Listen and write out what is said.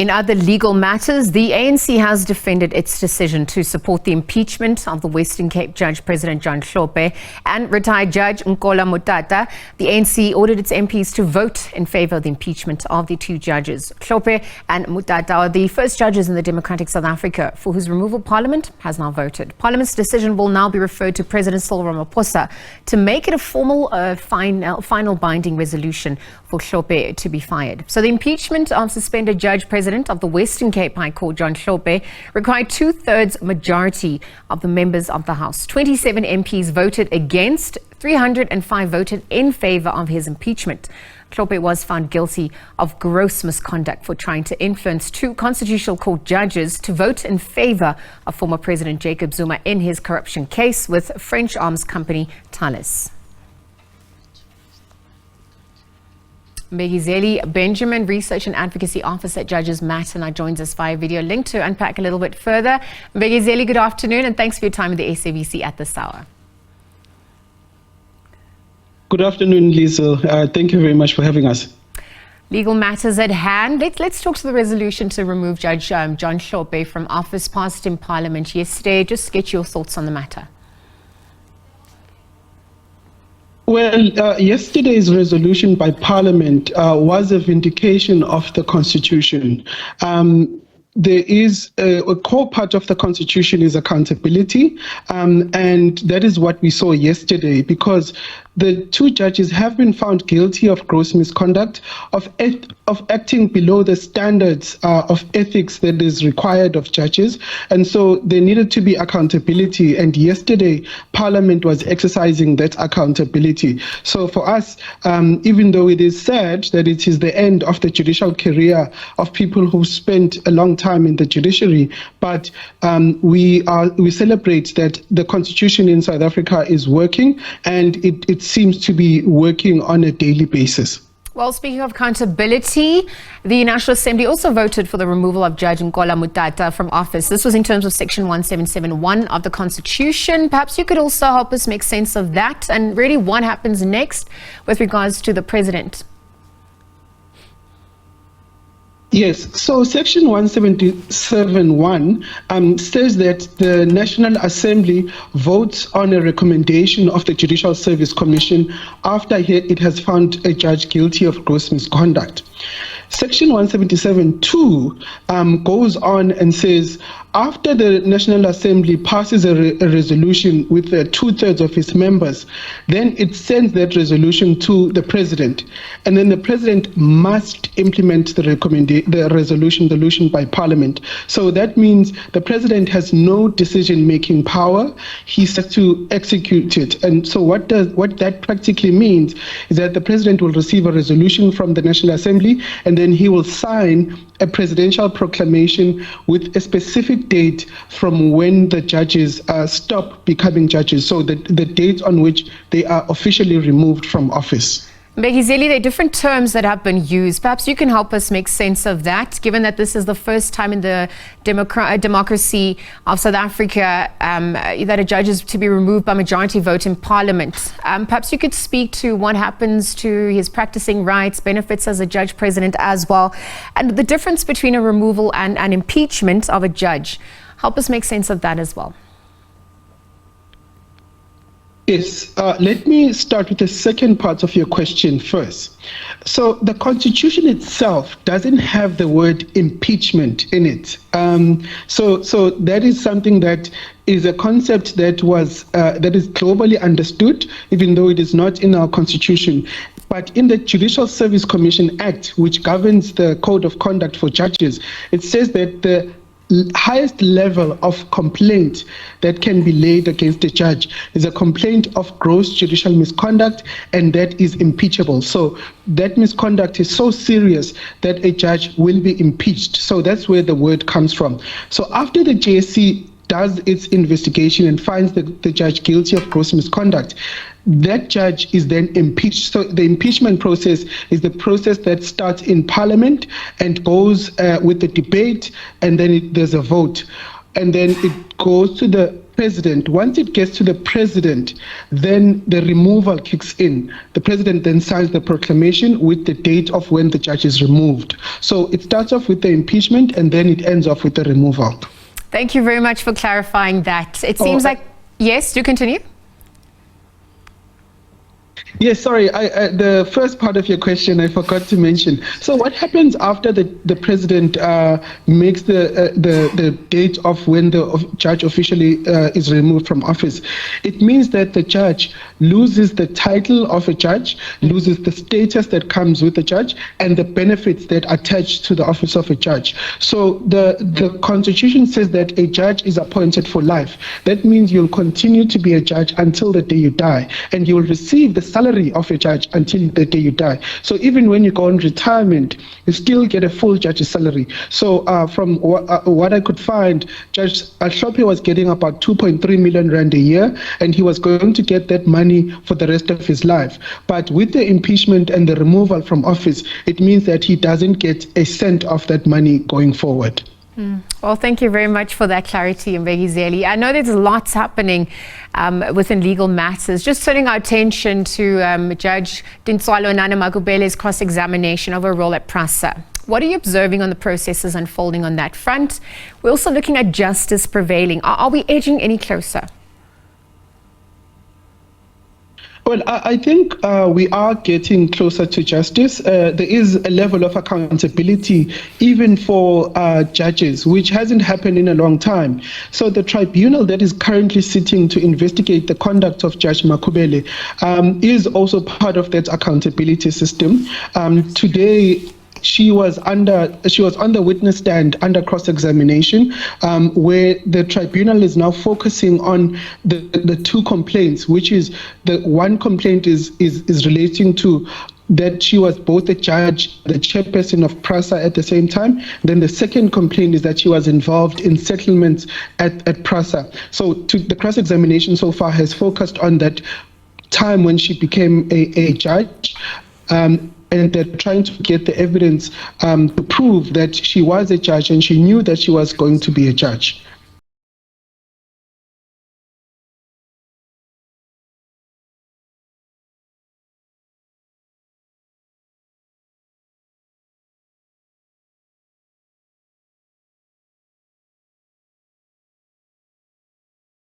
In other legal matters, the ANC has defended its decision to support the impeachment of the Western Cape Judge President John Hlophe and retired Judge Nkola Motata. The ANC ordered its MPs to vote in favour of the impeachment of the two judges. Hlophe and Motata are the first judges in the democratic South Africa for whose removal Parliament has now voted. Parliament's decision will now be referred to President Cyril Ramaphosa to make it a formal final binding resolution for Hlophe to be fired. So the impeachment of suspended Judge President of the Western Cape High Court, John Hlophe, required 2/3 majority of the members of the House. 27 MPs voted against, 305 voted in favour of his impeachment. Hlophe was found guilty of gross misconduct for trying to influence two Constitutional Court judges to vote in favour of former President Jacob Zuma in his corruption case with French arms company Thales. Mbekezeli Benjamin, Research and Advocacy Officer at Judges Matter, now joins us via video link to unpack a little bit further. Mbekezeli, good afternoon and thanks for your time with the SABC at this hour. Good afternoon, Lisa. Thank you very much for having us. Legal matters at hand. Let's talk to the resolution to remove Judge John Hlophe from office passed in Parliament yesterday. Just get your thoughts on the matter. Well, yesterday's resolution by Parliament was a vindication of the Constitution. There is a core part of the Constitution is accountability, and that is what we saw yesterday, because the two judges have been found guilty of gross misconduct, of acting below the standards of ethics that is required of judges, and so there needed to be accountability, and yesterday Parliament was exercising that accountability. So for us, even though it is sad that it is the end of the judicial career of people who spent a long time in the judiciary, but we celebrate that the Constitution in South Africa is working, and it seems to be working on a daily basis. Well, speaking of accountability, the National Assembly also voted for the removal of Judge Nkola Motata from office. This was in terms of Section 1771 of the Constitution. Perhaps you could also help us make sense of that and really what happens next with regards to the President. Yes, so Section 1771 says that the National Assembly votes on a recommendation of the Judicial Service Commission after it has found a judge guilty of gross misconduct. Section 177(2) goes on and says, after the National Assembly passes a resolution with 2/3 of its members, then it sends that resolution to the President, and then the President must implement the resolution by Parliament. So that means the President has no decision-making power; he has to execute it. And so what that practically means is that the President will receive a resolution from the National Assembly, and then he will sign a presidential proclamation with a specific date from when the judges stop becoming judges, so the date on which they are officially removed from office. Mbekezeli, there are different terms that have been used. Perhaps you can help us make sense of that, given that this is the first time in the democracy of South Africa that a judge is to be removed by majority vote in Parliament. Perhaps you could speak to what happens to his practicing rights, benefits as a judge president as well, and the difference between a removal and an impeachment of a judge. Help us make sense of that as well. Yes, let me start with the second part of your question first. So the Constitution itself doesn't have the word impeachment in it. So that is something that is a concept that is globally understood, even though it is not in our Constitution. But in the Judicial Service Commission Act, which governs the code of conduct for judges, it says that the highest level of complaint that can be laid against a judge is a complaint of gross judicial misconduct, and that is impeachable. So that misconduct is so serious that a judge will be impeached. So that's where the word comes from. So after the JSC does its investigation and finds the judge guilty of gross misconduct, that judge is then impeached. So the impeachment process is the process that starts in Parliament and goes with the debate, and then there's a vote, and then it goes to the president. Once it gets to the president, then the removal kicks in. The president then signs the proclamation with the date of when the judge is removed. So it starts off with the impeachment and then it ends off with the removal. Thank you very much for clarifying that. It seems like, yes, do continue. Yes, sorry, the first part of your question I forgot to mention. So what happens after the president makes the date of when the judge officially is removed from office? It means that the judge loses the title of a judge, loses the status that comes with the judge, and the benefits that attach to the office of a judge. So the Constitution says that a judge is appointed for life. That means you'll continue to be a judge until the day you die, and you'll receive the salary of a judge until the day you die. So even when you go on retirement, you still get a full judge's salary. So from what I could find, Judge Hlophe was getting about 2.3 million rand a year, and he was going to get that money for the rest of his life. But with the impeachment and the removal from office, it means that he doesn't get a cent of that money going forward. Well, thank you very much for that clarity, Mbekezeli. I know there's lots happening within legal matters. Just turning our attention to Judge Nkola Motata Makhubele's cross-examination of her role at PRASA. What are you observing on the processes unfolding on that front? We're also looking at justice prevailing. Are we edging any closer? Well, I think we are getting closer to justice. There is a level of accountability even for judges, which hasn't happened in a long time. So the tribunal that is currently sitting to investigate the conduct of Judge Makhubele is also part of that accountability system. Today, she was on the witness stand under cross-examination, where the tribunal is now focusing on the two complaints, which is the one complaint is relating to that she was both a judge, the chairperson of PRASA at the same time. Then the second complaint is that she was involved in settlements at PRASA. So the cross-examination so far has focused on that time when she became a judge. And they're trying to get the evidence to prove that she was a judge and she knew that she was going to be a judge.